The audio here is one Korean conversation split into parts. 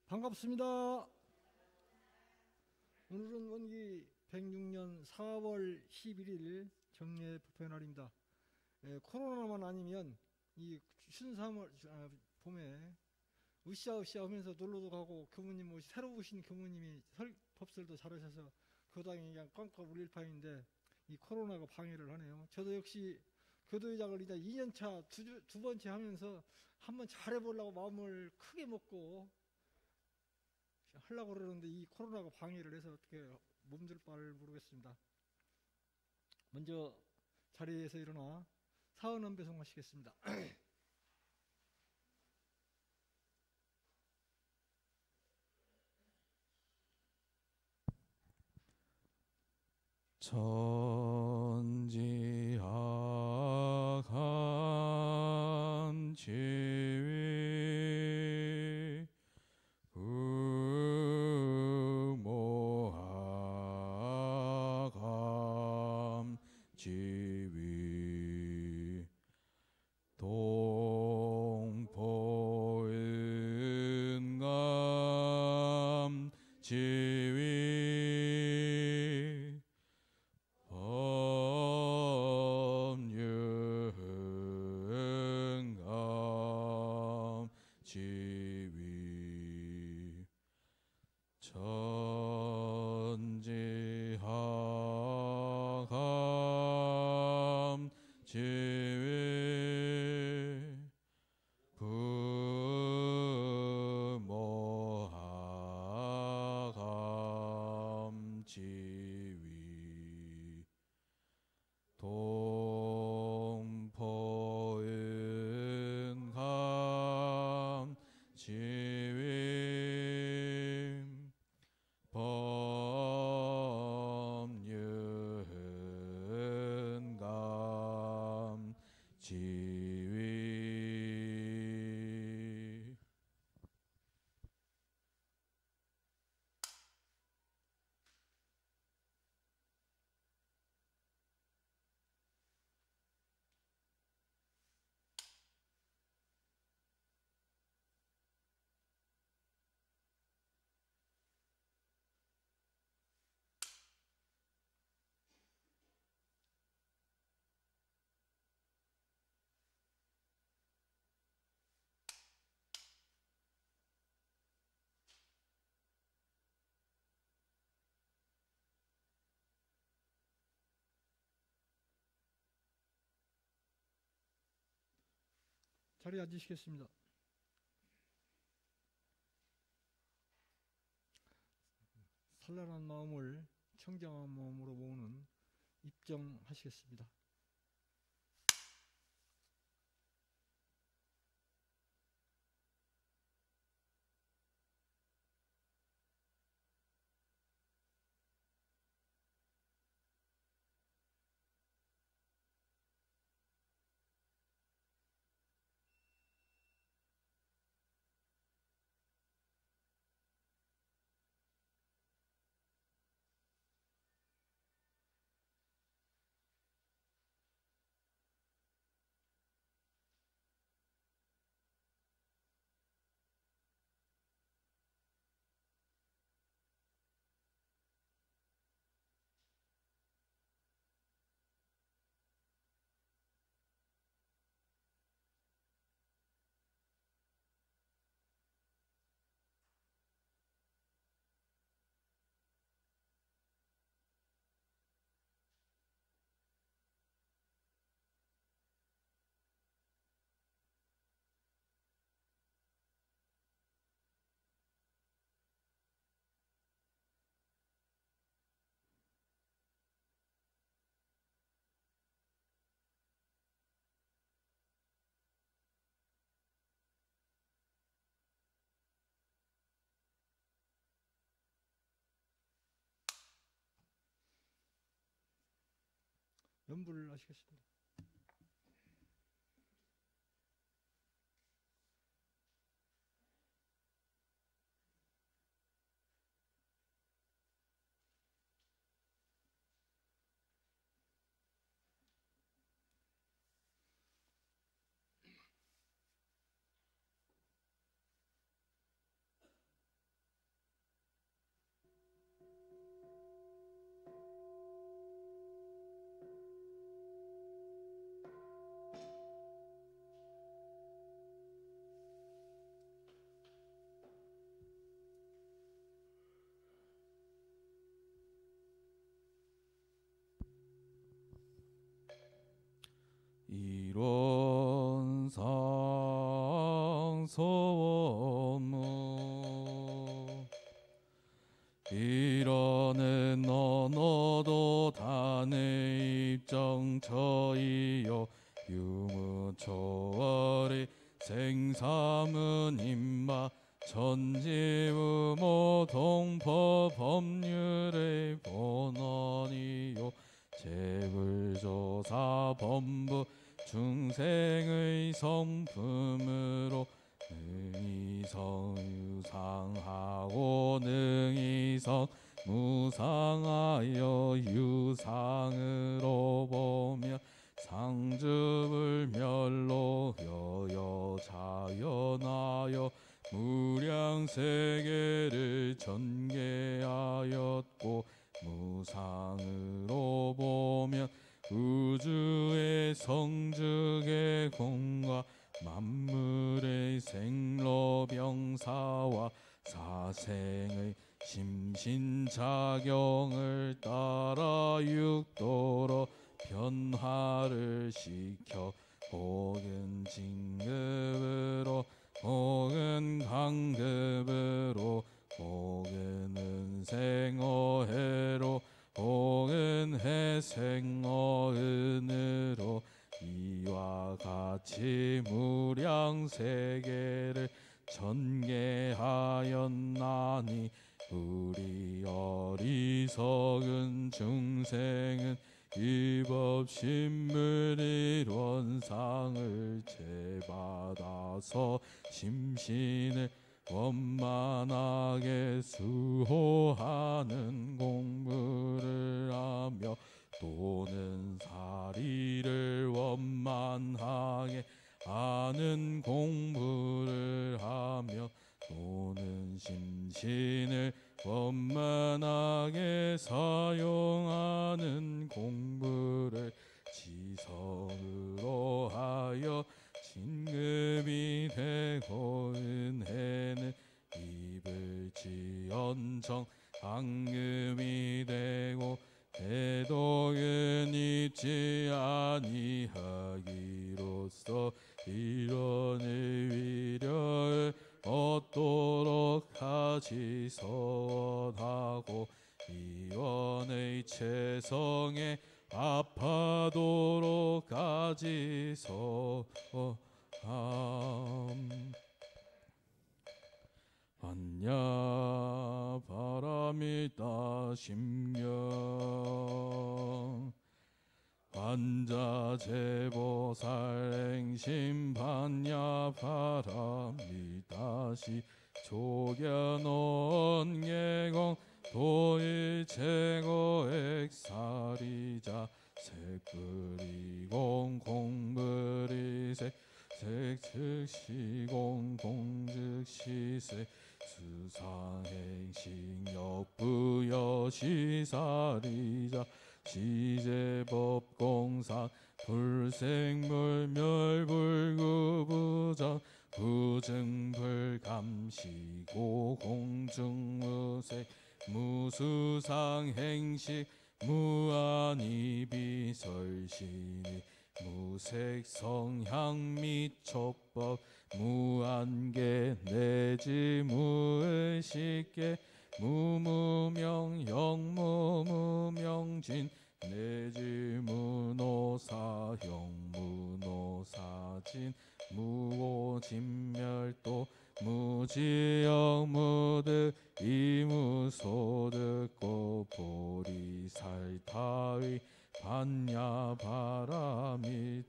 반갑습니다. 오늘은 원기 106년 4월 11일 정례 부패 날입니다. 코로나만 아니면 이 춘3월 봄에 으쌰으쌰 하면서 놀러도 가고 교무님 오시 새로 오신 교무님이 법설도 잘하셔서 교당이 그냥 꽝꽝 울릴 판인데 이 코로나가 방해를 하네요. 저도 역시 교도회장을 이제 2년차 두 번째 하면서 한번 잘해보려고 마음을 크게 먹고 하려고 그러는데 이 코로나가 방해를 해서 어떻게 몸둘 바를 모르겠습니다. 먼저 자리에서 일어나 사은원 배송하시겠습니다. 천지하간 지위 부모하감 지위 동포은감 지위 지위 천지하감 지위 부모하감 지위 동포은감 지위 법륜감 지위 자리에 앉으시겠습니다. 산란한 마음을 청정한 마음으로 모으는 입정하시겠습니다. 연불을 하시겠습니다. 이론상 소원무 이러는 언어도 단의 입정 처이요 유무초월이 생사문 임마 천지무모 동포 법률의 본원이요 재불조사 법부 중생의 성품으로 능이성 유상하고 능이성 무상하여 유상으로 보며 상주불멸로 여여 자연하여 무량세계를 전개하였고 무상으로 보며 우주의 성즉의 공과 만물의 생로병사와 사생의 심신작용을 따라 육도로 변화를 시켜 혹은 진급으로 혹은 강급으로 혹은 은생어해로 혹은 해생어은으로 이와 같이 무량세계를 전개하였나니 우리 어리석은 중생은 입업신물의 원상을 제받아서 심신을 원만하게 수호하는 공부를 하며 또는 사리를 원만하게 아는 공부를 하며 또는 심신을 원만하게 사용하는 공부를 지성으로 하여 진급이 되고 은혜는 입을지언정 당급이 되고 대독은 잊지 아니하기로써 이론의 위력을 얻도록 하지 서원하고 이원의 체성에 합하도록 하지 서원함. 반야 바라미다 심령 반자제보살행심 반야 바라미다시 조견온 계공 도일체고액사리자 색불이공 공불이색 색즉시공 공즉시색 수상행식 역부여시사리자 시제법공상 불생물멸불구부정 부증불감시고 공중무색 무수상행식 무한이비설신이 무색성향미촉법 무한계 내지 무의식계 무무명 영무무명진 내지 무노사형 무노사진 무고진멸도 무지영 무득 이무소득고 보리살타의 반야바람이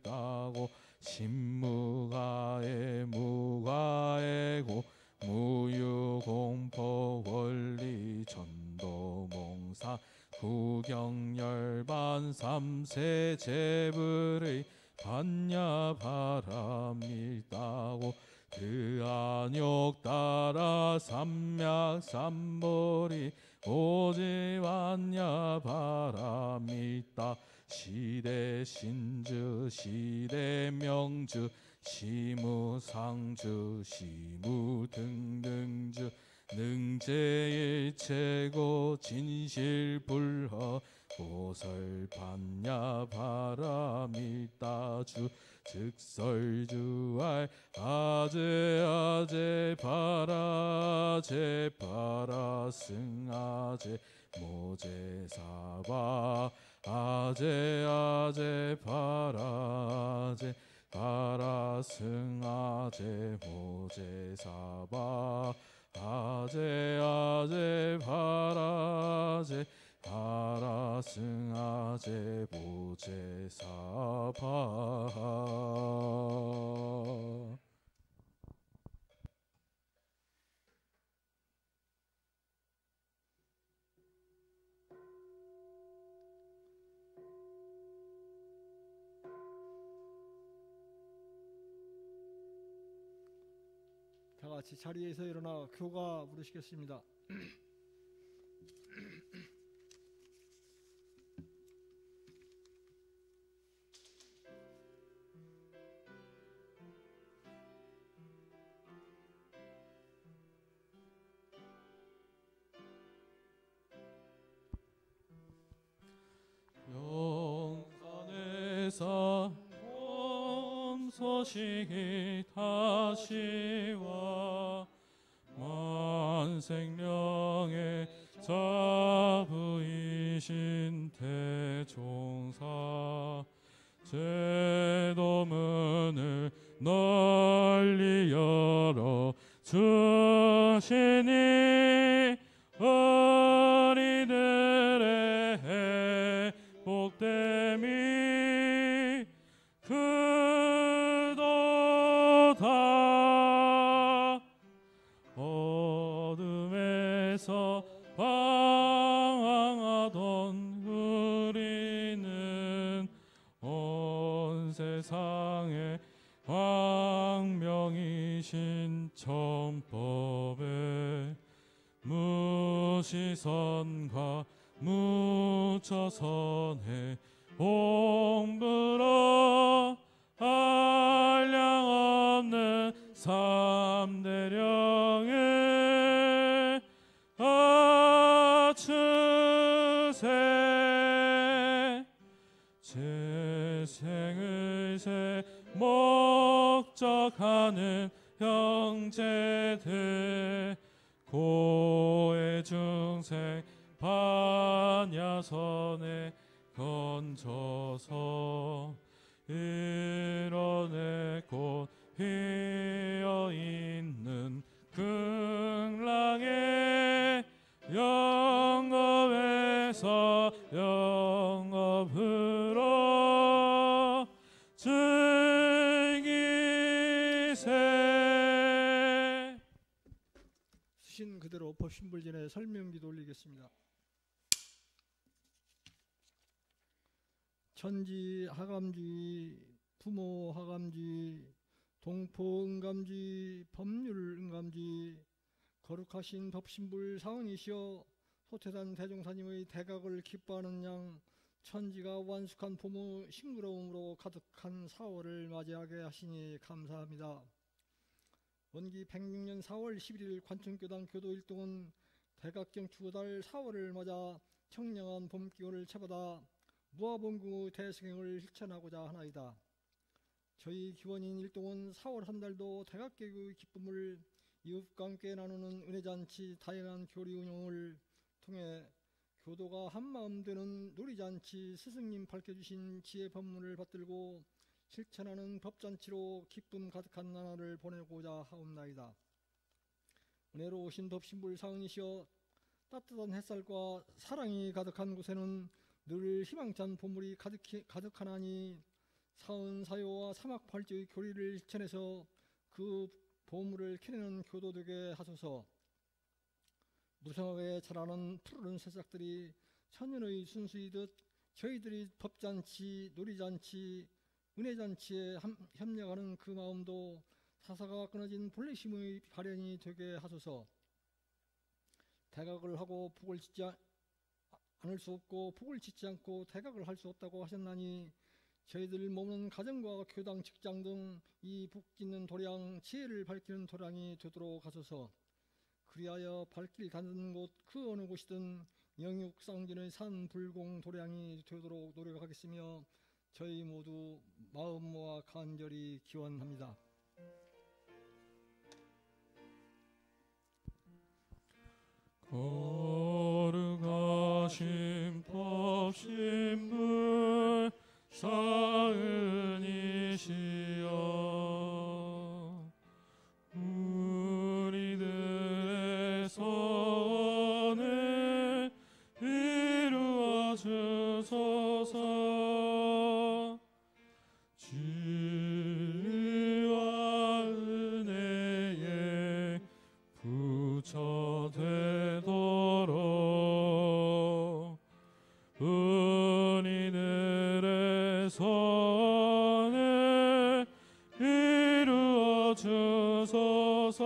따고 신무가의 무가의고 무유공포 원리 전도몽사 구경열반 삼세 제불의 반야바람이 따고 그 안욕 따라 삼약 삼보리 오지 반야바람이 따 시대 신주 시대 명주 시무상주 시무등등주 능제일체고 진실불허 보설 받냐 바람이 따주 즉설주알 아제 바라제 바라승아제 모제사바 아제 바라제 바라승아제 모제사바 아제 바라제 바라승아제 모제사바. 다 같이 자리에서 일어나 교가 부르시겠습니다. 영산에서 온 소식이 다시와 만생령의 자부이신 대종사 제도문을 널리 열어 주시니 어린이들의 복됨이 크도다. 어둠에서 방황하던 우리는 온 세상에 광명이신 천법에 무시선과 무처선에 옹불어 한량없는 삼대령에 갖추세. 재생의 새 목적하는 형제들 고의 중생 반야선에 건져서 이뤄내 꽃 피어있는 극락의 영업에서 영업으로 즐기세. 쓰신 그대로 법신불전의 설명기도 올리겠습니다. 천지 하감주의, 부모 하감주의, 동포 응감주의, 법률 응감주의, 거룩하신 법신불 사원이시여 소태산 대종사님의 대각을 기뻐하는 양 천지가 완숙한 봄의 싱그러움으로 가득한 4월을 맞이하게 하시니 감사합니다. 원기 106년 4월 11일 관천교당 교도일동은 대각경 추구달 4월을 맞아 청량한 봄기운을 채받아 무아봉궁의 대승행을 실천하고자 하나이다. 저희 기원인 일동은 4월 한 달도 대각계의 기쁨을 이웃과 함께 나누는 은혜잔치 다양한 교리 운영을 통해 교도가 한마음 되는 놀이잔치 스승님 밝혀주신 지혜 법문을 받들고 실천하는 법잔치로 기쁨 가득한 나날을 보내고자 하옵나이다. 은혜로우신 법신불 사은이시여 따뜻한 햇살과 사랑이 가득한 곳에는 늘 희망찬 보물이 가득하나니 사은 사요와 사막팔지의 교리를 실천해서 그 보물을 캐내는 교도 되게 하소서. 무성하게 자라는 푸르른 새싹들이 천연의 순수이듯 저희들이 법잔치, 놀이잔치, 은혜잔치에 협력하는 그 마음도 사사가 끊어진 본래심의 발현이 되게 하소서. 대각을 하고 복을 짓지 않을 수 없고 복을 짓지 않고 대각을 할 수 없다고 하셨나니 저희들 머무는 가정과 교당, 직장 등 이 복 짓는 도량, 지혜를 밝히는 도량이 되도록 하소서. 그리하여 발길 닿는 곳 그 어느 곳이든 영육상진의 산불공 도량이 되도록 노력하겠으며 저희 모두 마음 모아 간절히 기원합니다. 거룩하신 법신불 사은이시여 우리들의 선을 이루어 주소서. 진리와 은혜에 부처되도록 은희들의 선을 이루어 주소서.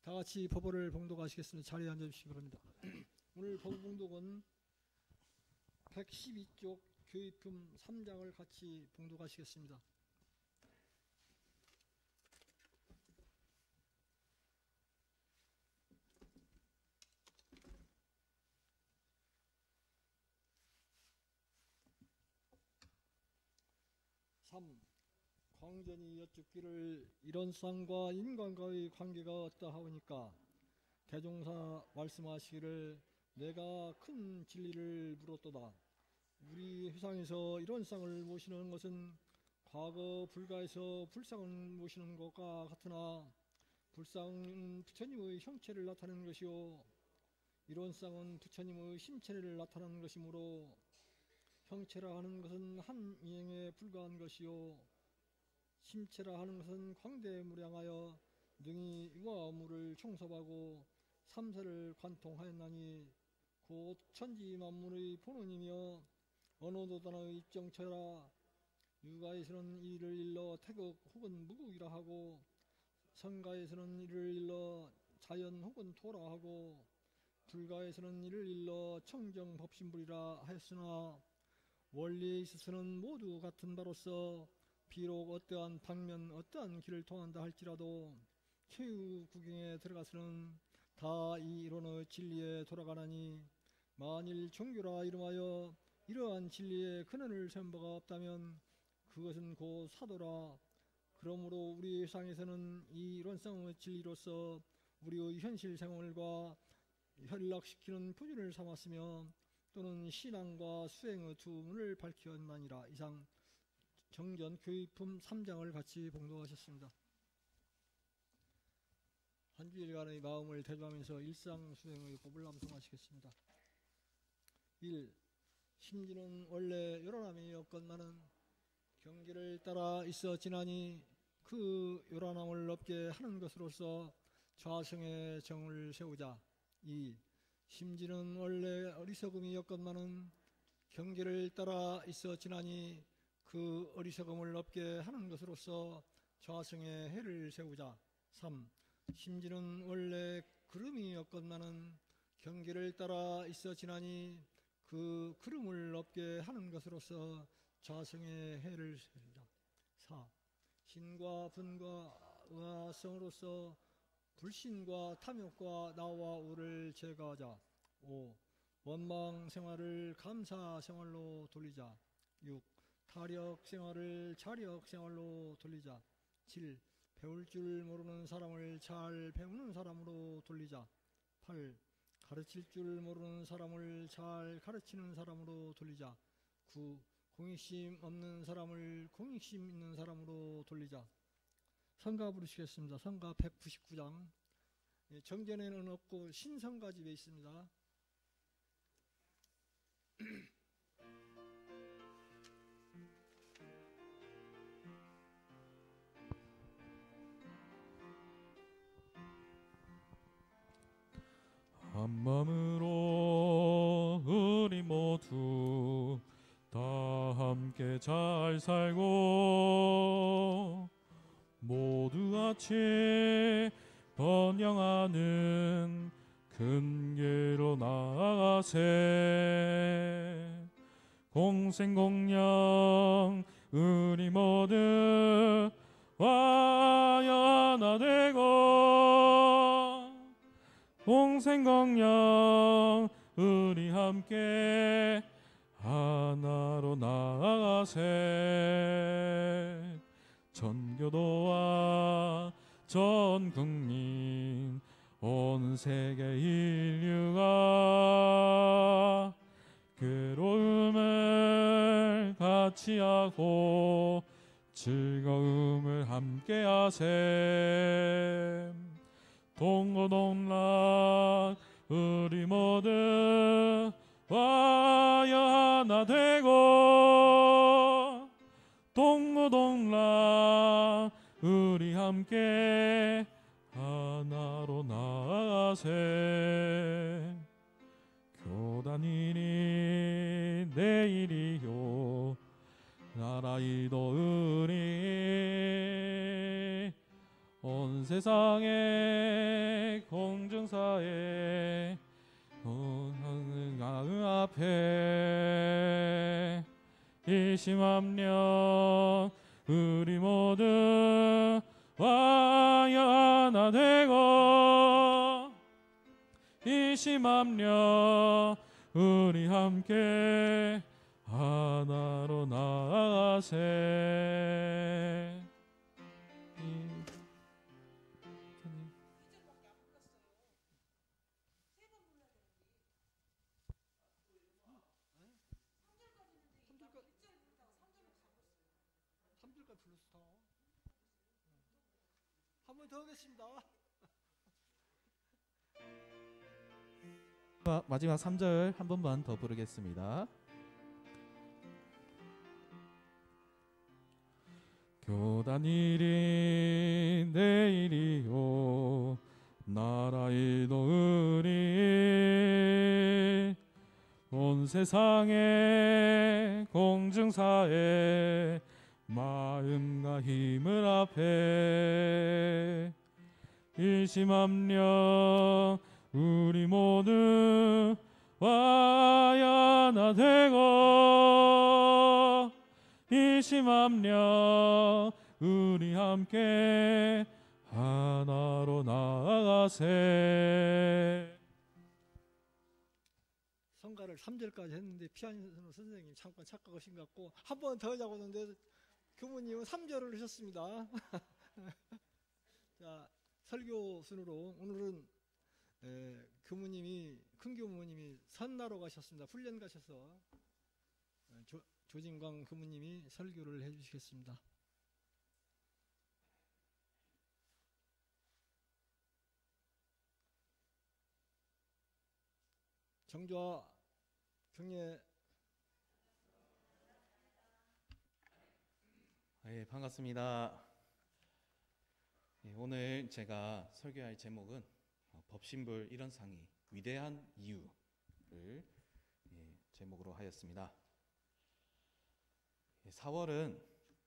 다 같이 법어를 봉독하시겠습니다. 자리에 앉아주시기 바랍니다. 오늘 법어 봉독은 112쪽 교의품 3장을 같이 봉독하시겠습니다. 광전이 여쭙기를 이런 쌍과 인간과의 관계가 어떠하오니까 대종사 말씀하시기를 내가 큰 진리를 물었도다. 우리 회상에서 이런 쌍을 모시는 것은 과거 불가에서 불상을 모시는 것과 같으나 불상은 부처님의 형체를 나타내는 것이요 이런 쌍은 부처님의 심체를 나타내는 것이므로 형체라 하는 것은 한 미행에 불과한 것이요 심체라 하는 것은 광대무량하여 능히 유아물을 총섭하고 삼세를 관통하였나니 곧 천지 만물의 본원이며 언어도단의 입정처라. 유가에서는 이를 일러 태극 혹은 무극이라 하고 성가에서는 이를 일러 자연 혹은 토라 하고 불가에서는 이를 일러 청정법신불이라 하였으나 원리에 있어서는 모두 같은 바로서 비록 어떠한 방면 어떠한 길을 통한다 할지라도 최후구경에 들어가서는 다 이 이론의 진리에 돌아가나니 만일 종교라 이름하여 이러한 진리의 근원을 세운 바가 없다면 그것은 곧 사도라. 그러므로 우리 회상에서는 이 이론성의 진리로서 우리의 현실 생활과 현락시키는 부준을 삼았으며 또는 신앙과 수행의 두 문을 밝혔나니라. 이상 정전 교의품 3장을 같이 봉독하셨습니다. 한 주일간의 마음을 대조하면서 일상 수행의 법을 암송하시겠습니다. 1. 심지는 원래 요란함이 없건만은 경계를 따라 있어 지나니 그 요란함을 없게 하는 것으로서 좌성의 정을 세우자. 2. 심지는 원래 어리석음이 없건만은 경계를 따라 있어 지나니 그 어리석음을 없게 하는 것으로서 좌성의 해를 세우자. 3. 심지는 원래 그름이 없건만은 경계를 따라 있어 지나니 그 그름을 없게 하는 것으로서 좌성의 해를 세우자. 4. 신과 분과 의아성으로서 불신과 탐욕과 나와 우를 제거하자. 5. 원망 생활을 감사 생활로 돌리자. 6. 타력 생활을 자력 생활로 돌리자. 7. 배울 줄 모르는 사람을 잘 배우는 사람으로 돌리자. 8. 가르칠 줄 모르는 사람을 잘 가르치는 사람으로 돌리자. 9. 공익심 없는 사람을 공익심 있는 사람으로 돌리자. 성가 부르시겠습니다. 성가 199장. 정전에는 없고 신성가 집에 있습니다. 한마음으로 우리 모두 다 함께 잘 살고 모두 같이 번영하는 근계로 나아가세. 공생공양 우리 모두 와연하되고 동생광양 우리 함께 하나로 나아가세. 전교도와 전 국민 온 세계 인류가 괴로움을 같이 하고 즐거움을 함께 하세. 동고동락 우리 모두 와여 하나 되고, 동고동락 우리 함께 하나로 나아가세. 교단이니 내일이요 나라 이도으니 온 세상의 공중사에 하늘 앞에 이심함령 우리 모두 와여 하나 되고, 이심함령 우리 함께 하나로 나아가세. 한 번 더 하겠습니다. 마지막 3절 한 번만 더 부르겠습니다. 교단 일이 내일이요 나라 이도으니 온 세상의 공중사에 마음과 힘을 합해 일심함령 우리 모두 와야 하나 되고, 일심함령 우리 함께 하나로 나아가세. 성가를 3절까지 했는데 피아니노 선생님 잠깐 착각하신 것 같고 한 번 더 하자고 했는데 교무님은 3절을 하셨습니다. 자, 설교 순으로 오늘은 교무님이 큰 교무님이 선나로 가셨습니다. 훈련 가셔서 조진광 교무님이 설교를 해주시겠습니다. 정조와 경례. 네, 반갑습니다. 오늘 제가 설교할 제목은 법신불 일원상이 위대한 이유를 제목으로 하였습니다. 4월은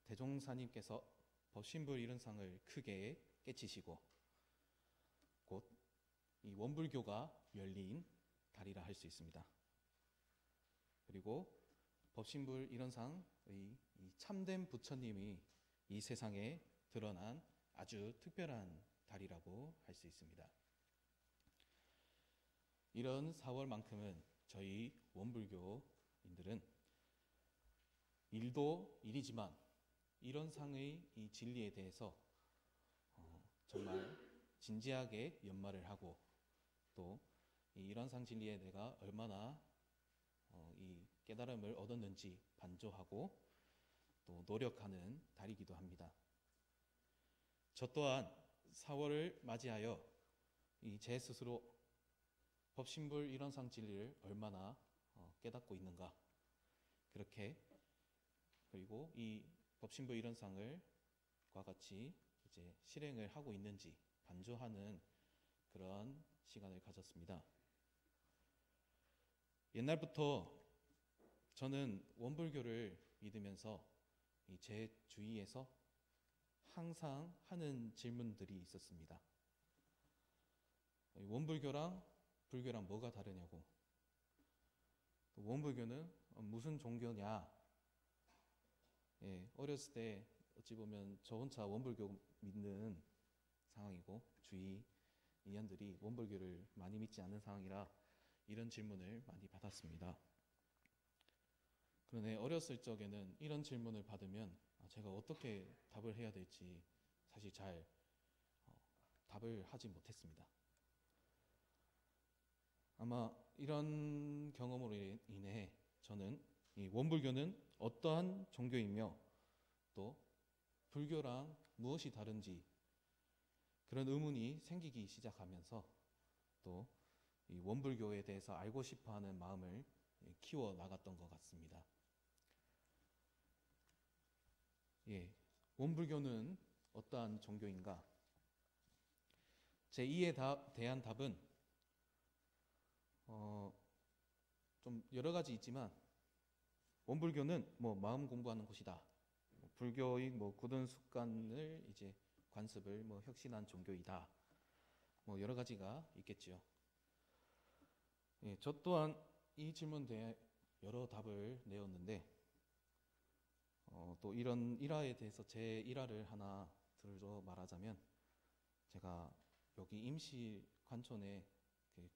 대종사님께서 법신불 일원상을 크게 깨치시고 곧 이 원불교가 열린 달이라 할 수 있습니다. 그리고 법신불 일원상의 이 참된 부처님이 이 세상에 드러난 아주 특별한 달이라고 할 수 있습니다. 이런 4월만큼은 저희 원불교인들은 일도 일이지만 일원상의 이 진리에 대해서 정말 진지하게 연마를 하고 또 이 일원상 진리에 내가 얼마나 이 깨달음을 얻었는지 반조하고 또 노력하는 달이기도 합니다. 저 또한 4월을 맞이하여 이 제 스스로 법신불 일원상 진리를 얼마나 깨닫고 있는가, 그렇게 그리고 이 법신불 일원상을 과 같이 이제 실행을 하고 있는지 반조하는 그런 시간을 가졌습니다. 옛날부터 저는 원불교를 믿으면서 제 주위에서 항상 하는 질문들이 있었습니다. 원불교랑 불교랑 뭐가 다르냐고, 원불교는 무슨 종교냐. 어렸을 때 어찌 보면 저 혼자 원불교 믿는 상황이고 주위 인연들이 원불교를 많이 믿지 않는 상황이라 이런 질문을 많이 받았습니다. 그런데 어렸을 적에는 이런 질문을 받으면 제가 어떻게 답을 해야 될지 사실 잘 답을 하지 못했습니다. 아마 이런 경험으로 인해 저는 이 원불교는 어떠한 종교이며 또 불교랑 무엇이 다른지 그런 의문이 생기기 시작하면서 또 이 원불교에 대해서 알고 싶어하는 마음을 키워 나갔던 것 같습니다. 예, 원불교는 어떠한 종교인가? 제 2에 대한 답은 좀 여러 가지 있지만 원불교는 뭐 마음 공부하는 곳이다. 불교의 뭐 굳은 습관을 이제 관습을 뭐 혁신한 종교이다. 뭐 여러 가지가 있겠지요. 예, 저 또한 이 질문에 대해 여러 답을 내었는데 또 이런 일화에 대해서 제 일화를 하나 들어 말하자면 제가 여기 임시 관촌에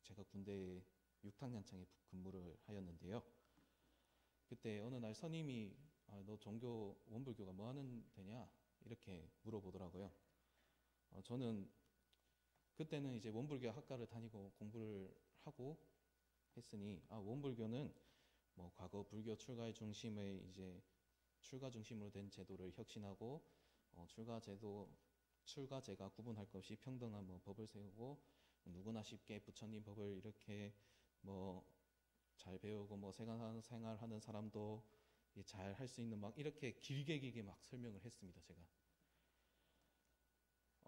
제가 군대 6학년창에 근무를 하였는데요. 그때 어느 날 선임이 너 종교 원불교가 뭐 하는 데냐 이렇게 물어보더라고요. 저는 그때는 이제 원불교 학과를 다니고 공부를 하고 했으니 원불교는 뭐 과거 불교 출가의 중심의 이제 출가 중심으로 된 제도를 혁신하고 출가제가 구분할 것 없이 평등한 뭐 법을 세우고 누구나 쉽게 부처님 법을 이렇게 뭐 잘 배우고 뭐 생활하는 사람도 잘 할 수 있는 막 이렇게 길게 막 설명을 했습니다. 제가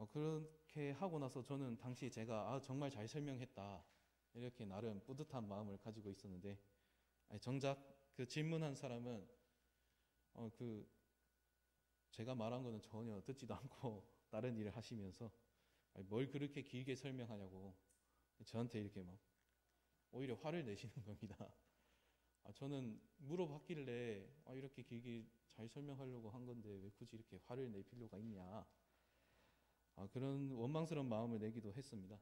그렇게 하고 나서 저는 당시 제가 정말 잘 설명했다 이렇게 나름 뿌듯한 마음을 가지고 있었는데 정작 그 질문한 사람은 제가 말한 거는 전혀 듣지도 않고 다른 일을 하시면서 뭘 그렇게 길게 설명하냐고 저한테 이렇게 막 오히려 화를 내시는 겁니다. 저는 물어봤길래 이렇게 길게 잘 설명하려고 한 건데 왜 굳이 이렇게 화를 낼 필요가 있냐 그런 원망스러운 마음을 내기도 했습니다.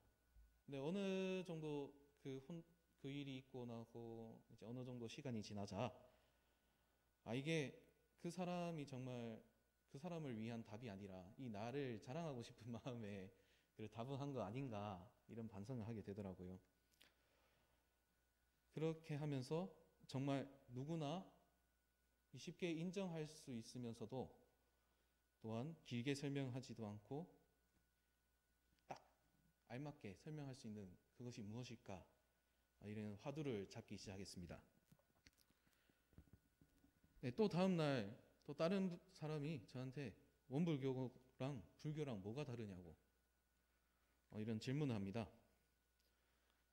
근데 어느 정도 그 일이 있고 나고 이제 어느 정도 시간이 지나자 이게 그 사람이 정말 그 사람을 위한 답이 아니라 이 나를 자랑하고 싶은 마음에 답을 한 거 아닌가 이런 반성을 하게 되더라고요. 그렇게 하면서 정말 누구나 쉽게 인정할 수 있으면서도 또한 길게 설명하지도 않고 딱 알맞게 설명할 수 있는 그것이 무엇일까 이런 화두를 잡기 시작했습니다. 네, 또 다음날 또 다른 사람이 저한테 원불교랑 불교랑 뭐가 다르냐고 이런 질문을 합니다.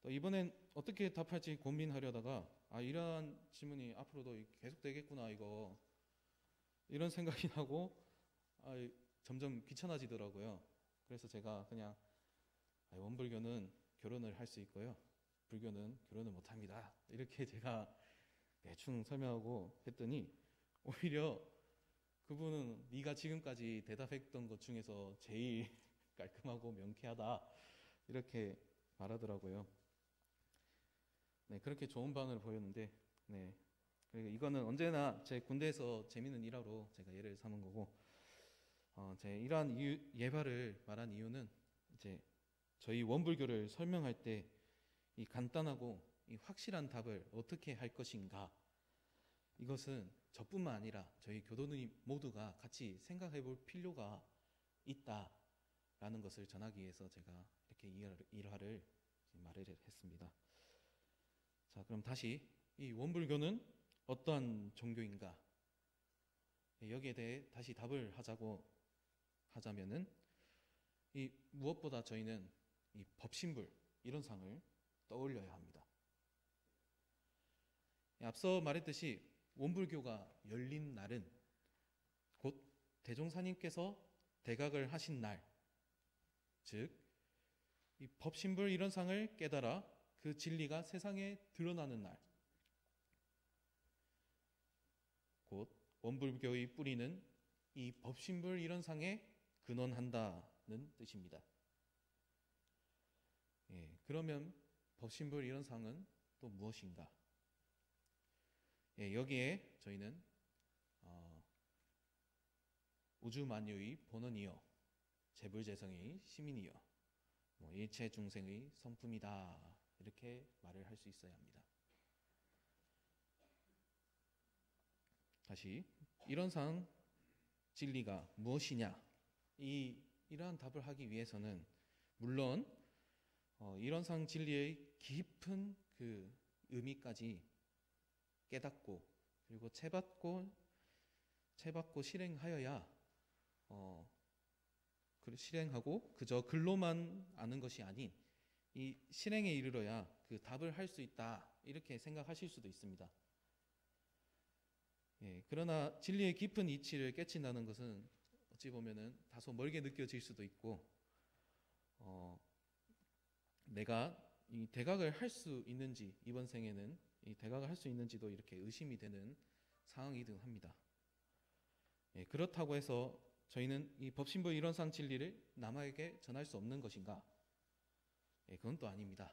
또 이번엔 어떻게 답할지 고민하려다가 이러한 질문이 앞으로도 계속 되겠구나 이런 생각이 나고 점점 귀찮아지더라고요. 그래서 제가 그냥 원불교는 결혼을 할 수 있고요. 불교는 결혼을 못합니다. 이렇게 제가 대충 설명하고 했더니 오히려 그분은 네가 지금까지 대답했던 것 중에서 제일 깔끔하고 명쾌하다 이렇게 말하더라고요. 네, 그렇게 좋은 반응을 보였는데 네, 그리고 이거는 언제나 제 군대에서 재밌는 일화로 제가 예를 삼은 거고 제 이러한 예발을 말한 이유는 이제 저희 원불교를 설명할 때 이 간단하고 이 확실한 답을 어떻게 할 것인가 이것은 저뿐만 아니라 저희 교도님 모두가 같이 생각해 볼 필요가 있다라는 것을 전하기 위해서 제가 이렇게 일화를 말을 했습니다. 자, 그럼 다시 이 원불교는 어떠한 종교인가 여기에 대해 다시 답을 하자면은 이 무엇보다 저희는 이 법신불 이런 상을 떠올려야 합니다. 앞서 말했듯이 원불교가 열린 날은 곧 대종사님께서 대각을 하신 날, 즉 이 법신불 이런 상을 깨달아 그 진리가 세상에 드러나는 날, 곧 원불교의 뿌리는 이 법신불 이런 상에 근원한다는 뜻입니다. 그러면 법신불 이런 상은 또 무엇인가? 여기에 저희는 우주 만유의 본원이요 재불재성의 시민이요 일체 중생의 성품이다, 이렇게 말을 할 수 있어야 합니다. 다시 이런 상 진리가 무엇이냐, 이러한 답을 하기 위해서는 물론 이런 상 진리의 깊은 그 의미까지 깨닫고 그리고 채받고 실행하여야 실행하고 그저 글로만 아는 것이 아닌 이 실행에 이르러야 그 답을 할 수 있다, 이렇게 생각하실 수도 있습니다. 그러나 진리의 깊은 이치를 깨친다는 것은 어찌 보면은 다소 멀게 느껴질 수도 있고 내가 이 대각을 할 수 있는지, 이번 생에는 이 대각을 할 수 있는지도 이렇게 의심이 되는 상황이긴 합니다. 그렇다고 해서 저희는 이 법신부 일원상 진리를 남에게 전할 수 없는 것인가? 그건 또 아닙니다.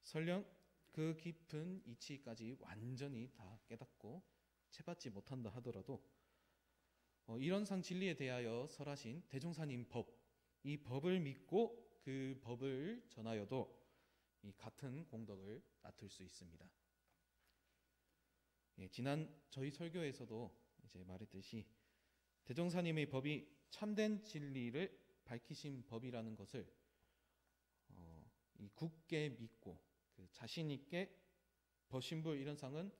설령 그 깊은 이치까지 완전히 다 깨닫고 채받지 못한다 하더라도 일원상 진리에 대하여 설하신 대종사님 법, 이 법을 믿고 그 법을 전하여도 이 같은 공덕을 나눌 수 있습니다. 지난 저희 설교에서도 이제 말했듯이 대종사님의 법이 참된 진리를 밝히신 법이라는 것을 이 굳게 믿고 그 자신 있게 법신불 일원상은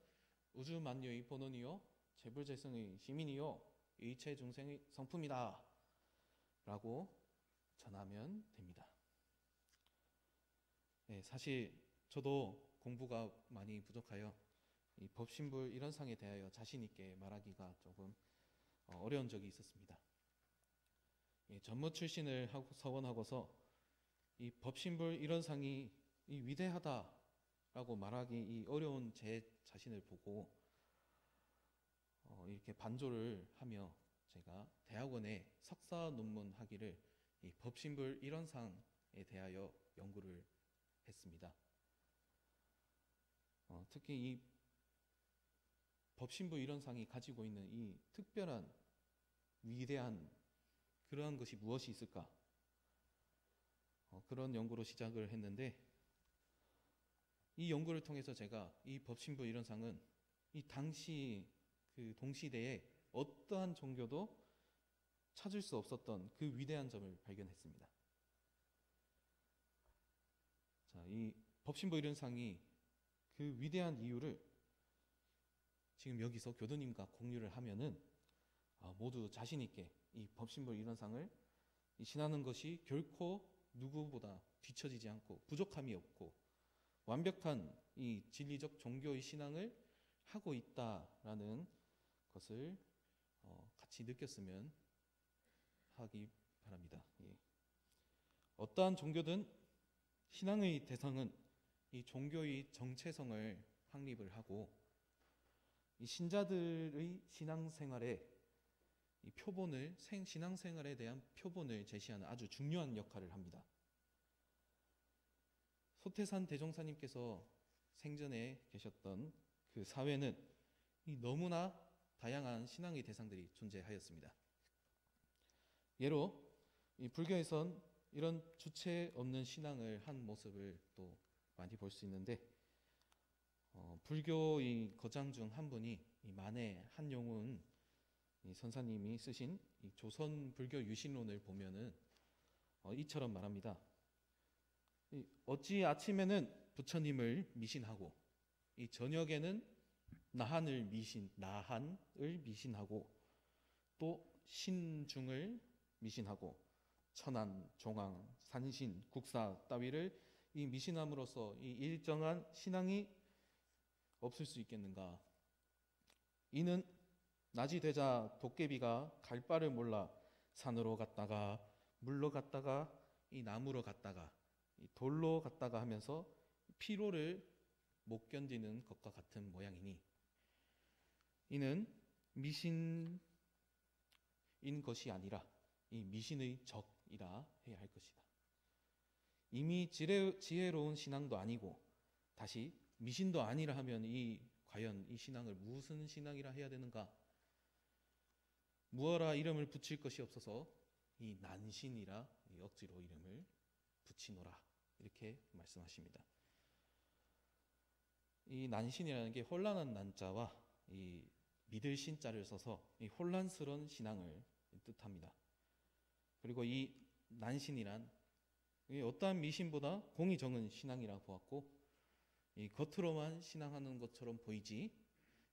우주 만유의 본원이요 재불재성의 시민이요 일체 중생의 성품이다 라고 전하면 됩니다. 사실 저도 공부가 많이 부족하여 이 법신불 일원상에 대하여 자신 있게 말하기가 조금 어려운 적이 있었습니다. 전무 출신을 서원하고서 이 법신불 일원상이 이 위대하다라고 말하기 이 어려운 제 자신을 보고 이렇게 반조를 하며 제가 대학원에 석사 논문 하기를 이 법신불 일원상에 대하여 연구를 했습니다. 특히 이 법신부 일원상이 가지고 있는 이 특별한 위대한 그러한 것이 무엇이 있을까? 그런 연구로 시작을 했는데 이 연구를 통해서 제가 이 법신부 일원상은 이 당시 그 동시대에 어떠한 종교도 찾을 수 없었던 그 위대한 점을 발견했습니다. 자, 이 법신부 일원상이 그 위대한 이유를 지금 여기서 교도님과 공유를 하면은 모두 자신 있게 이 법신불 일원상을 신하는 것이 결코 누구보다 뒤처지지 않고 부족함이 없고 완벽한 이 진리적 종교의 신앙을 하고 있다라는 것을 같이 느꼈으면 하기 바랍니다. 어떠한 종교든 신앙의 대상은 이 종교의 정체성을 확립을 하고 이 신자들의 신앙생활에 이 표본을 신앙생활에 대한 표본을 제시하는 아주 중요한 역할을 합니다. 소태산 대종사님께서 생전에 계셨던 그 사회는 이 너무나 다양한 신앙의 대상들이 존재하였습니다. 예로 이 불교에선 이런 주체 없는 신앙을 한 모습을 또 많이 볼 수 있는데 불교의 거장 중 한 분이 이 만해 한용운 이 선사님이 쓰신 이 조선 불교 유신론을 보면은 이처럼 말합니다. 어찌 아침에는 부처님을 미신하고 이 저녁에는 나한을 미신하고 또 신중을 미신하고 천안, 종황, 산신, 국사 따위를 이 미신함으로써 이 일정한 신앙이 없을 수 있겠는가? 이는 낮이 되자 도깨비가 갈 바를 몰라 산으로 갔다가 물로 갔다가 이 나무로 갔다가 이 돌로 갔다가 하면서 피로를 못 견디는 것과 같은 모양이니 이는 미신인 것이 아니라 이 미신의 적이라 해야 할 것이다. 이미 지혜로운 신앙도 아니고 다시 미신도 아니라 하면 과연 이 신앙을 무슨 신앙이라 해야 되는가? 무어라 이름을 붙일 것이 없어서 이 난신이라 억지로 이름을 붙이노라 이렇게 말씀하십니다. 이 난신이라는 게 혼란한 난자와 이 믿을 신자를 써서 이 혼란스러운 신앙을 뜻합니다. 그리고 이 난신이란 어떠한 미신보다 공이 적은 신앙이라 보았고, 이 겉으로만 신앙하는 것처럼 보이지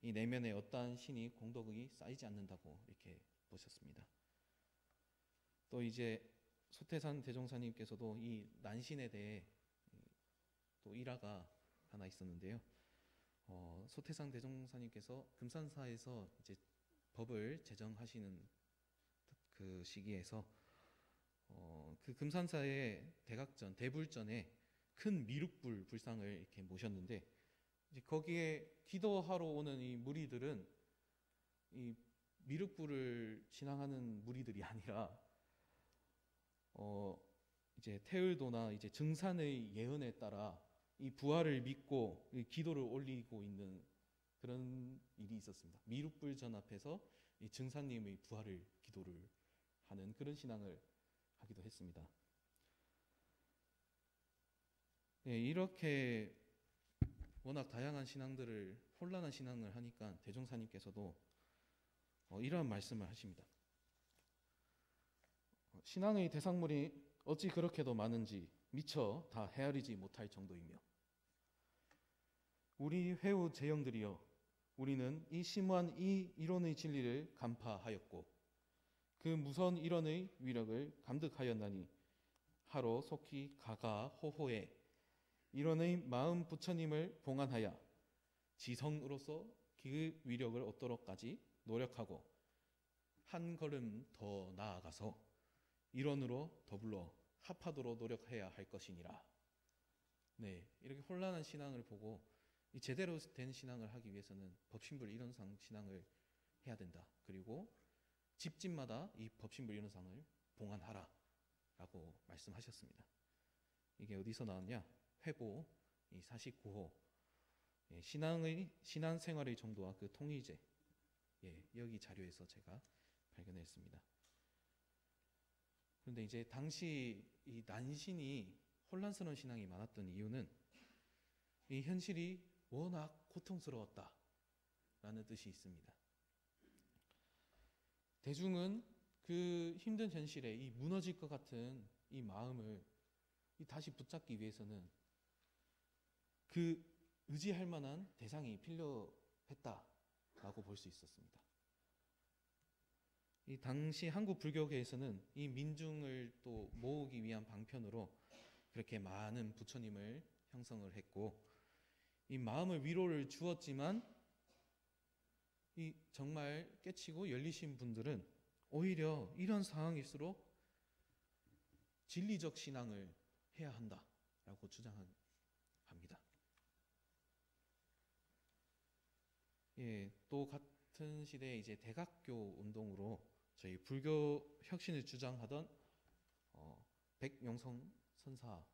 이 내면에 어떠한 신이 공덕이 쌓이지 않는다고 이렇게 보셨습니다. 또 이제 소태산 대종사님께서도 이 난신에 대해 또 일화가 하나 있었는데요. 소태산 대종사님께서 금산사에서 이제 법을 제정하시는 그 시기에서 그 금산사의 대각전 대불전에 큰 미륵불 불상을 이렇게 모셨는데, 이제 거기에 기도하러 오는 이 무리들은 이 미륵불을 신앙하는 무리들이 아니라 이제 태을도나 이제 증산의 예언에 따라 이 부활을 믿고 이 기도를 올리고 있는 그런 일이 있었습니다. 미륵불전 앞에서 이 증산님의 부활을 기도를 하는 그런 신앙을 하기도 했습니다. 네, 이렇게 워낙 다양한 신앙들을 혼란한 신앙을 하니까 대종사님께서도 이러한 말씀을 하십니다. 신앙의 대상물이 어찌 그렇게도 많은지 미처 다 헤아리지 못할 정도이며, 우리 회우 제형들이여, 우리는 이 심오한 이 이론의 진리를 간파하였고 그 무서운 이론의 위력을 감득하였나니, 하로 속히 가가 호호에 이론의 마음 부처님을 봉안하여 지성으로서 그 위력을 얻도록까지 노력하고 한 걸음 더 나아가서 이론으로 더불어 합하도록 노력해야 할 것이니라. 네, 이렇게 혼란한 신앙을 보고 이 제대로 된 신앙을 하기 위해서는 법신불 이론상 신앙을 해야 된다. 그리고 집집마다 이 법신불 이론상을 봉안하라 라고 말씀하셨습니다. 이게 어디서 나왔냐? 회보 이 49호 신앙생활의 정도와 그 통일제, 여기 자료에서 제가 발견했습니다. 그런데 이제 당시 이 난신이 혼란스러운 신앙이 많았던 이유는 이 현실이 워낙 고통스러웠다라는 뜻이 있습니다. 대중은 그 힘든 현실에 이 무너질 것 같은 이 마음을 다시 붙잡기 위해서는 그 의지할 만한 대상이 필요했다라고 볼 수 있었습니다. 이 당시 한국 불교계에서는 이 민중을 또 모으기 위한 방편으로 그렇게 많은 부처님을 형성을 했고, 이 마음을 위로를 주었지만 이 정말 깨치고 열리신 분들은 오히려 이런 상황일수록 진리적 신앙을 해야 한다라고 주장합니다. 또 같은 시대에 이제 대각교 운동으로 저희 불교 혁신을 주장하던 백용성 선사도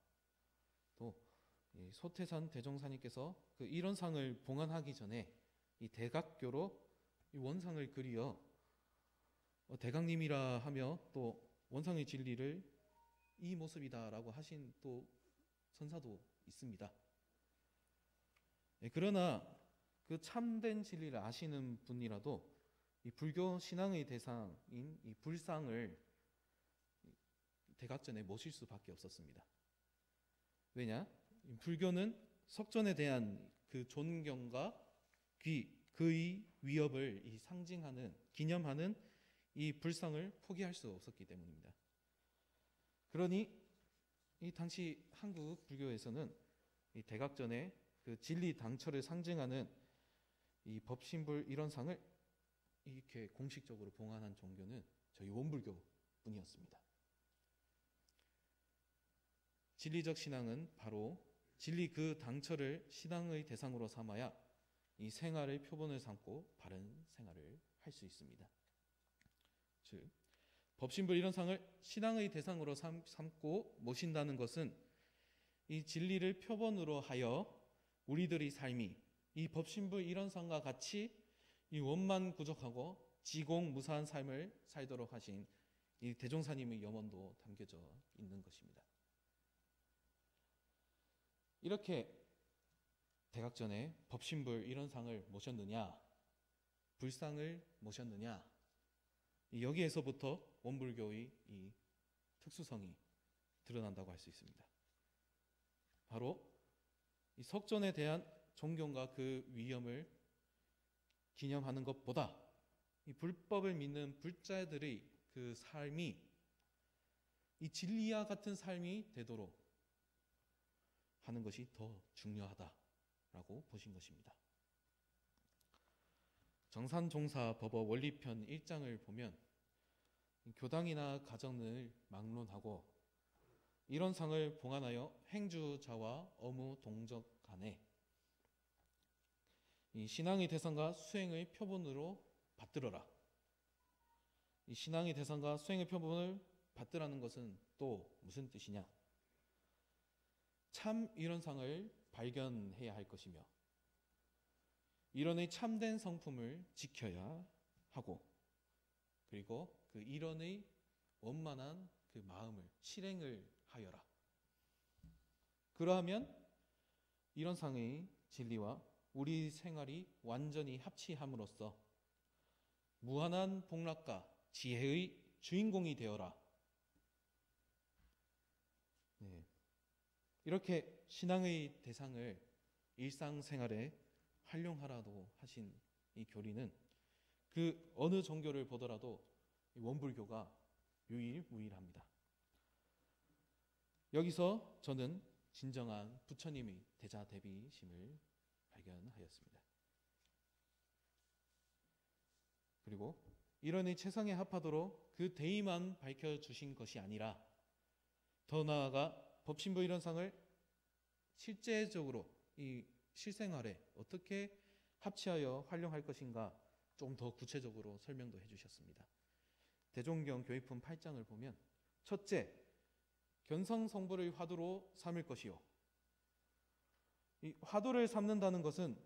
소태산 대종사님께서 그 이론상을 봉안하기 전에 이 대각교로 이 원상을 그리어 대각님이라 하며 또 원상의 진리를 이 모습이다라고 하신 또 선사도 있습니다. 그러나 그 참된 진리를 아시는 분이라도 이 불교 신앙의 대상인 이 불상을 대각전에 모실 수밖에 없었습니다. 왜냐? 불교는 석존에 대한 그 존경과 그의 위협을 상징하는, 기념하는 이 불상을 포기할 수 없었기 때문입니다. 그러니 이 당시 한국 불교에서는 이 대각전에 그 진리 당처를 상징하는 이 법신불 이론상을 이렇게 공식적으로 봉안한 종교는 저희 원불교뿐이었습니다. 진리적 신앙은 바로 진리 그 당처를 신앙의 대상으로 삼아야 이 생활의 표본을 삼고 바른 생활을 할 수 있습니다. 즉 법신불 이론상을 신앙의 대상으로 삼고 모신다는 것은 이 진리를 표본으로 하여 우리들의 삶이 이 법신부 일원상과 같이 이 원만구족하고 지공무사한 삶을 살도록 하신 이 대종사님의 염원도 담겨져 있는 것입니다. 이렇게 대각전에 법신불 일원상을 모셨느냐, 불상을 모셨느냐, 여기에서부터 원불교의 이 특수성이 드러난다고 할 수 있습니다. 바로 이 석존에 대한 존경과 그 위엄을 기념하는 것보다 이 불법을 믿는 불자들의 그 삶이 이 진리와 같은 삶이 되도록 하는 것이 더 중요하다라고 보신 것입니다. 정산종사법어 원리편 1장을 보면 교당이나 가정을 막론하고 일원상을 봉안하여 행주자와 어무 동적 간에 이 신앙의 대상과 수행의 표본으로 받들어라. 이 신앙의 대상과 수행의 표본을 받들라는 것은 또 무슨 뜻이냐? 참 일원상을 발견해야 할 것이며 일원의 참된 성품을 지켜야 하고 그리고 그 일원의 원만한 그 마음을 실행을 하여라. 그러하면 일원상의 진리와 우리 생활이 완전히 합치함으로써 무한한 복락과 지혜의 주인공이 되어라. 네. 이렇게 신앙의 대상을 일상생활에 활용하라고 하신 이 교리는 그 어느 종교를 보더라도 원불교가 유일무이합니다. 여기서 저는 진정한 부처님의 대자대비심을 발견하였습니다. 그리고 일원의 최상에 합하도록 그 대의만 밝혀주신 것이 아니라 더 나아가 법신부 일원상을 실제적으로 이 실생활에 어떻게 합치하여 활용할 것인가 좀 더 구체적으로 설명도 해주셨습니다. 대종경 교의품 8장을 보면 첫째, 견성성불의 화두로 삼을 것이요. 이 화두를 삼는다는 것은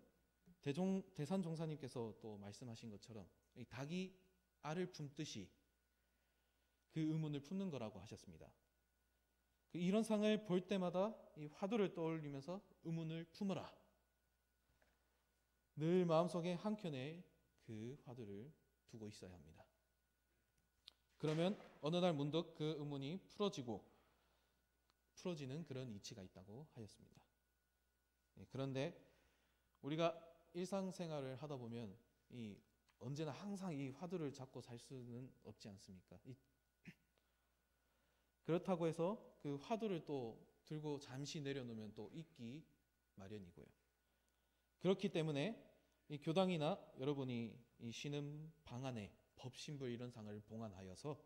대산종사님께서 또 말씀하신 것처럼 이 닭이 알을 품듯이 그 의문을 품는 거라고 하셨습니다. 이런 상을 볼 때마다 이 화두를 떠올리면서 의문을 품어라. 늘 마음속에 한켠에 그 화두를 두고 있어야 합니다. 그러면 어느 날 문득 그 의문이 풀어지는 그런 이치가 있다고 하였습니다. 그런데 우리가 일상생활을 하다 보면 언제나 항상 이 화두를 잡고 살 수는 없지 않습니까? 그렇다고 해서 그 화두를 또 들고 잠시 내려놓으면 또 잊기 마련이고요. 그렇기 때문에 이 교당이나 여러분이 이 쉬는 방 안에 법신불 일원상을 봉안하여서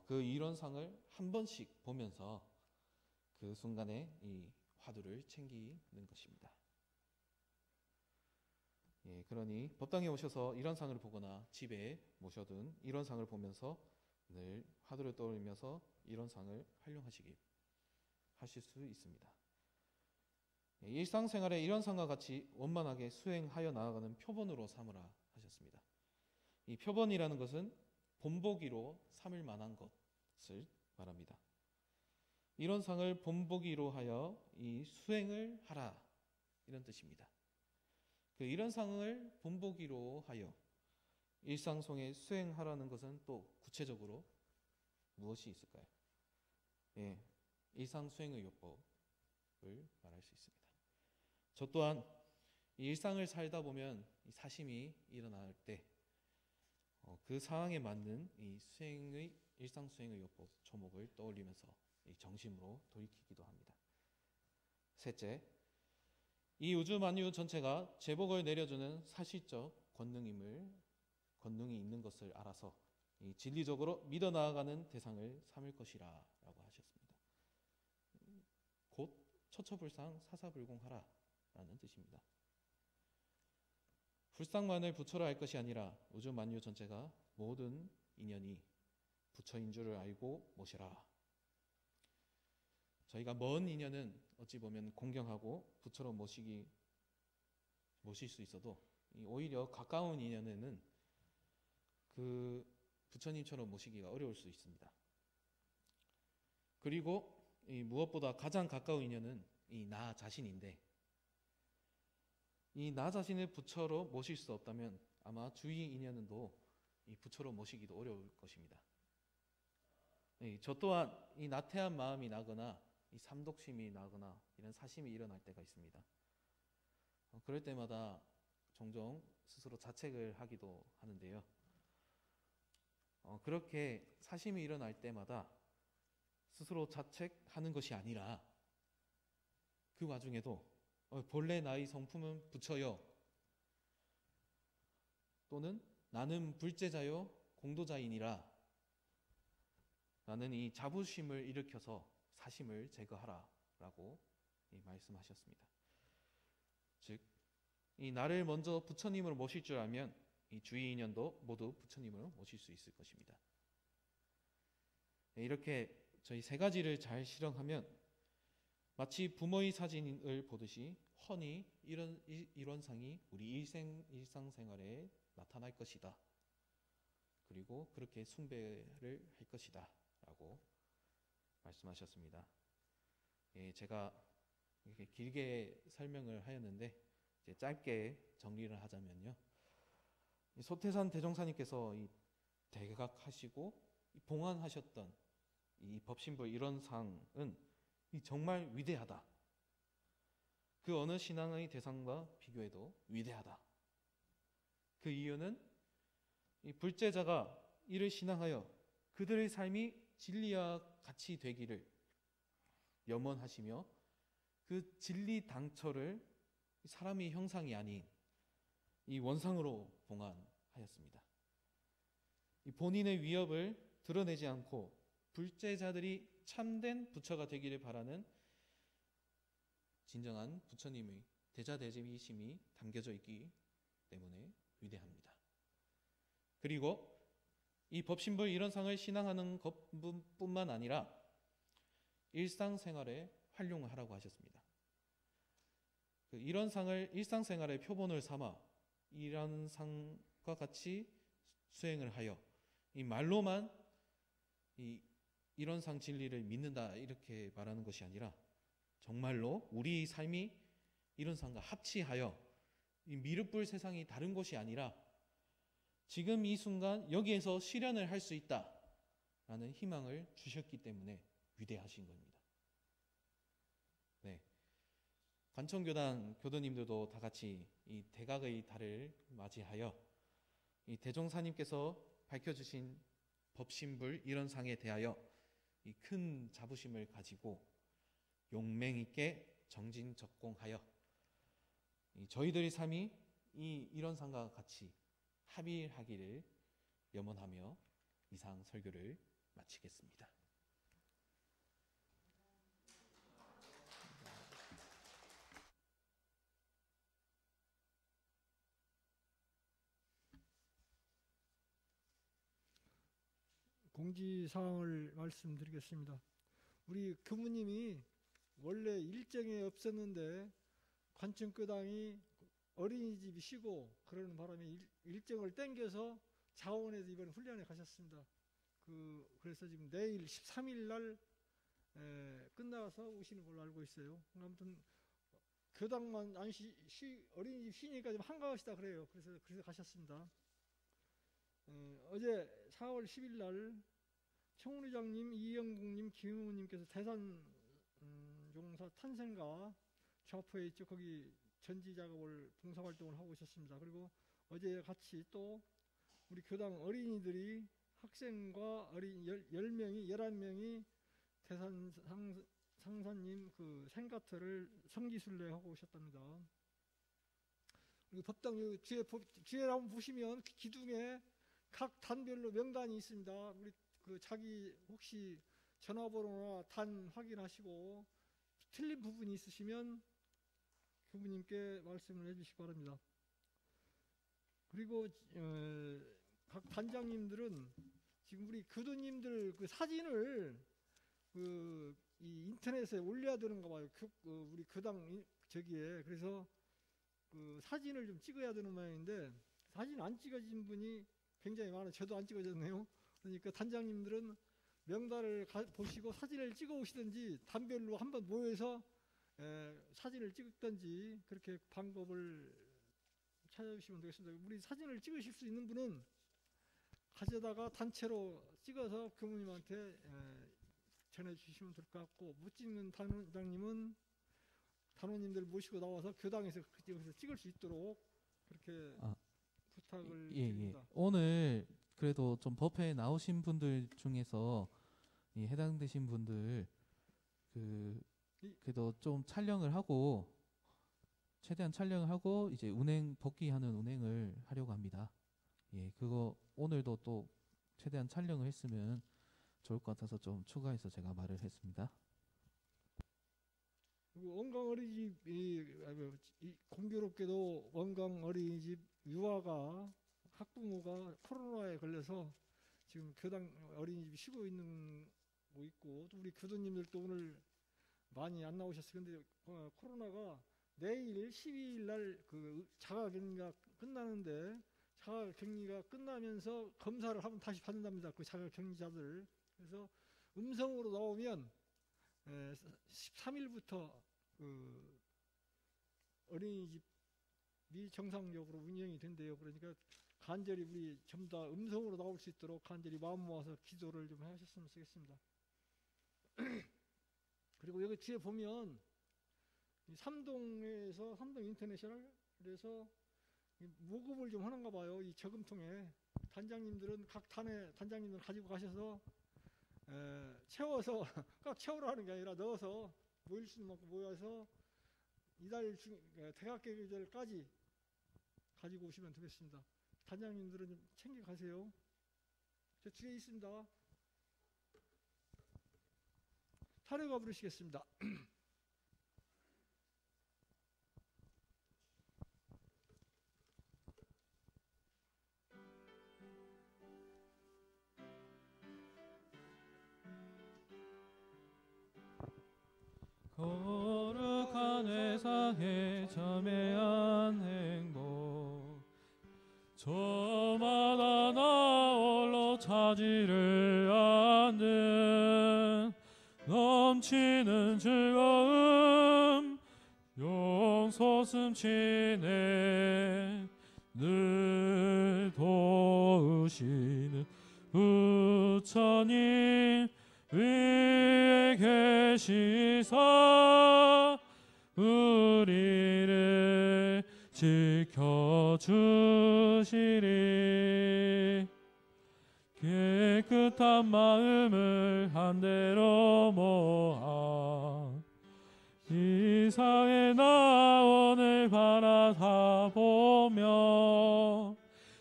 그 일원상을 한 번씩 보면서 그 순간에 이 화두를 챙기는 것입니다. 예, 그러니 법당에 오셔서 일원상을 보거나 집에 모셔둔 일원상을 보면서 늘 화두를 떠올리면서 일원상을 하실 수 있습니다. 예, 일상생활에 일원상과 같이 원만하게 수행하여 나아가는 표본으로 삼으라 하셨습니다. 이 표본이라는 것은 본보기로 삼을 만한 것을 말합니다. 일원상을 본보기로 하여 이 수행을 하라 이런 뜻입니다. 그 일원상을 본보기로 하여 일상송에 수행하라는 것은 또 구체적으로 무엇이 있을까요? 예, 일상 수행의 요법을 말할 수 있습니다. 저 또한 일상을 살다 보면 사심이 일어날 때 그 상황에 맞는 이 일상 수행의 요법 조목을 떠올리면서 이 정심으로 돌이키기도 합니다. 셋째, 이 우주 만유 전체가 제복을 내려주는 사실적 권능이 있는 것을 알아서 이 진리적으로 믿어 나아가는 대상을 삼을 것이라라고 하셨습니다. 곧 처처불상 사사불공하라 라는 뜻입니다. 불상만을 부처로 할 것이 아니라 우주 만유 전체가 모든 인연이 부처인 줄을 알고 모시라. 저희가 먼 인연은 어찌 보면 공경하고 부처로 모실 수 있어도 오히려 가까운 인연에는 그 부처님처럼 모시기가 어려울 수 있습니다. 그리고 무엇보다 가장 가까운 인연은 이 나 자신인데, 이 나 자신을 부처로 모실 수 없다면 아마 주위 인연도 이 부처로 모시기도 어려울 것입니다. 저 또한 이 나태한 마음이 나거나 이 삼독심이 나거나 이런 사심이 일어날 때가 있습니다. 그럴 때마다 종종 스스로 자책을 하기도 하는데요. 그렇게 사심이 일어날 때마다 스스로 자책하는 것이 아니라 그 와중에도 본래 나의 성품은 부처요, 또는 나는 불제자요 공도자이니라, 나는 이 자부심을 일으켜서 사심을 제거하라 라고 말씀하셨습니다. 즉, 이 나를 먼저 부처님으로 모실 줄 알면 이 주위 인연도 모두 부처님으로 모실 수 있을 것입니다. 이렇게 저희 세 가지를 잘 실행하면 마치 부모의 사진을 보듯이 훤히 이런 일원상이 우리 일상생활에 나타날 것이다. 그리고 그렇게 숭배를 할 것이다 라고 말씀하셨습니다. 제가 이렇게 길게 설명을 하였는데 이제 짧게 정리를 하자면요, 소태산 대종사님께서 이 대각하시고 봉안하셨던 이 법신불 일원상은 정말 위대하다. 그 어느 신앙의 대상과 비교해도 위대하다. 그 이유는 이 불제자가 이를 신앙하여 그들의 삶이 진리와 같이 되기를 염원하시며 그 진리 당처를 사람의 형상이 아닌 이 원상으로 봉안하였습니다. 이 본인의 위협을 드러내지 않고 불제자들이 참된 부처가 되기를 바라는 진정한 부처님의 대자대비심이 담겨져 있기 때문에 위대합니다. 그리고 이 법신불 일원상을 신앙하는 것뿐만 아니라 일상생활에 활용을 하라고 하셨습니다. 그 일원상을 일상생활의 표본을 삼아 일원상과 같이 수행을 하여 이 말로만 이 일원상 진리를 믿는다 이렇게 말하는 것이 아니라 정말로 우리 삶이 일원상과 합치하여 이 미륵불 세상이 다른 것이 아니라 지금 이 순간 여기에서 실현을 할 수 있다라는 희망을 주셨기 때문에 위대하신 겁니다. 네, 관청교단 교도님들도 다 같이 이 대각의 달을 맞이하여 이 대종사님께서 밝혀주신 법신불 일원상에 대하여 이 큰 자부심을 가지고 용맹 있게 정진적공하여 저희들의 삶이 이 일원상과 같이 합일하기를 염원하며 이상 설교를 마치겠습니다. 공지사항을 말씀드리겠습니다. 우리 교무님이 원래 일정이 없었는데 관청교당이 어린이집이 쉬고 그러는 바람에 일정을 땡겨서 자원에서 이번 훈련에 가셨습니다. 그래서 지금 내일 13일 날 끝나서 오시는 걸로 알고 있어요. 아무튼 교당만 안 어린이집 쉬니까 좀 한가하시다 그래요. 그래서 가셨습니다. 어제 4월 10일 날 총무장님, 이영국님, 김의원님께서 대산 용사 탄생가 좌포에 있죠. 거기 전지 작업을 봉사활동을 하고 오셨습니다. 그리고 어제 같이 또 우리 교당 어린이들이 학생과 어린 10명이 11명이 대산 상사님 그 생가터를 성기순례 하고 오셨답니다. 그리고 법당 뒤에 한번 보시면 기둥에 각 단별로 명단이 있습니다. 우리 자기 혹시 전화번호나 단 확인하시고 틀린 부분이 있으시면 교무님께 말씀을 해주시기 바랍니다. 그리고 각 단장님들은 지금 우리 교도님들 그 사진을 이 인터넷에 올려야 되는가 봐요. 우리 교당 저기에. 그래서 그 사진을 좀 찍어야 되는 모양인데 사진 안 찍어진 분이 굉장히 많아요. 저도 안 찍어졌네요. 그러니까 단장님들은 명단을 보시고 사진을 찍어 오시든지 단별로 한번 모여서 사진을 찍든지 그렇게 방법을 찾아주시면 되겠습니다. 우리 사진을 찍으실 수 있는 분은 가져다가 단체로 찍어서 교무님한테 전해주시면 될 것 같고, 못 찍는 단원장님은 단원님들 모시고 나와서 교당에서 여기서 찍을 수 있도록 그렇게 부탁을 드립니다. 오늘 그래도 좀 법회에 나오신 분들 중에서 이 해당되신 분들 그래도 좀 촬영을 하고 최대한 촬영을 하고 이제 복귀하는 운행을 하려고 합니다. 예, 그거 오늘도 또 최대한 촬영을 했으면 좋을 것 같아서 좀 추가해서 제가 말을 했습니다. 원광 어린이집 공교롭게도 원광 어린이집 유아가 학부모가 코로나에 걸려서 지금 교당 어린이집이 쉬고 있는 거 있고, 또 우리 교도님들도 오늘 많이 안 나오셨어요. 근데 코로나가 내일 12일 날 그 자가격리가 끝나는데 자가격리가 끝나면서 검사를 하면 다시 받는답니다. 그 자가격리자들. 그래서 음성으로 나오면 13일부터 그 어린이집이 정상적으로 운영이 된대요. 그러니까 간절히 우리 전부 다 음성으로 나올 수 있도록 간절히 마음 모아서 기도를 좀 하셨으면 좋겠습니다. 그리고 여기 뒤에 보면 삼동에서 삼동 인터내셔널에서 모금을 좀 하는가 봐요. 이 저금통에 단장님들은 각 단의 단장님들 가지고 가셔서 채워서 꽉 채우라는 게 아니라 넣어서 모일 수 있는 만큼 모여서 이달 대학 계절까지 가지고 오시면 되겠습니다. 단장님들은 좀 챙겨 가세요. 저 뒤에 있습니다. 사례가 부르시겠습니다. 거룩한 회상에 참회한 행복 저마다 나 홀로 차지를 않는 넘치는 즐거움 용서 숨치네 늘 도우시는 부처님 위에 계시사 우리를 지켜주시리 깨끗한 마음을 한데로 모아 이상의 나원을 바라다 보며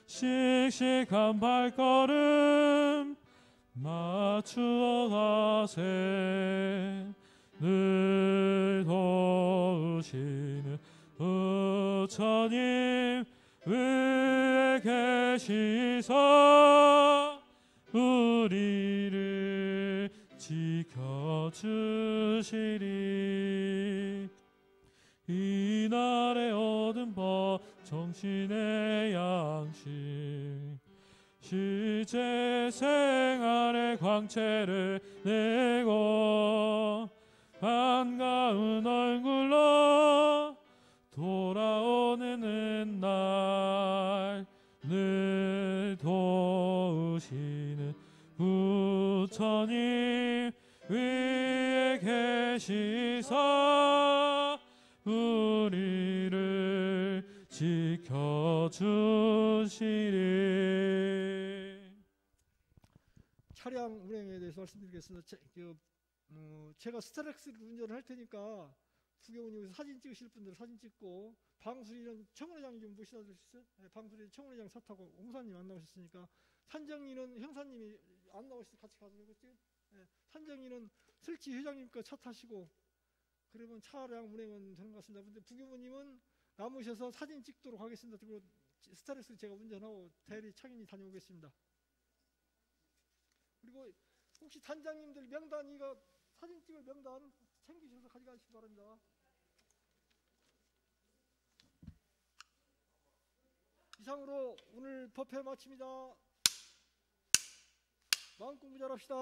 씩씩한 발걸음 맞추어 가세 늘 도우시는 부처님 위에 계시사 우리를 지켜주시리 이날에 얻은 법 정신의 양식 실제 생활의 광채를 내고 반가운 얼굴로 돌아오는 날 늘 도우시는 부처님 위에 계시사 우리를 지켜주시리. 차량 운행에 대해서 말씀드리겠습니다. 제가 스타렉스를 운전을 할 테니까 부교원님께서 사진 찍으실 분들 사진 찍고, 방수리는 청원회장 좀 모시다 줄 수 있어요? 네, 방수리 청원회장 차 타고 홍사님 안 나오셨으니까, 산정리는 형사님이 안 나오셔서 같이 가도 되겠지? 네, 산정리는 설치 회장님 거 차 타시고 그러면 차량 운행은 되는 것 같습니다. 근데 부교원님은 남으셔서 사진 찍도록 하겠습니다. 그리고 스타렉스 제가 운전하고 대리 창인이 다녀오겠습니다. 그리고 혹시 단장님들 명단 이거 사진 찍을 명단 챙기셔서 가져가시기 바랍니다. 이상으로 오늘 법회 마칩니다. 마음 공부 잘합시다.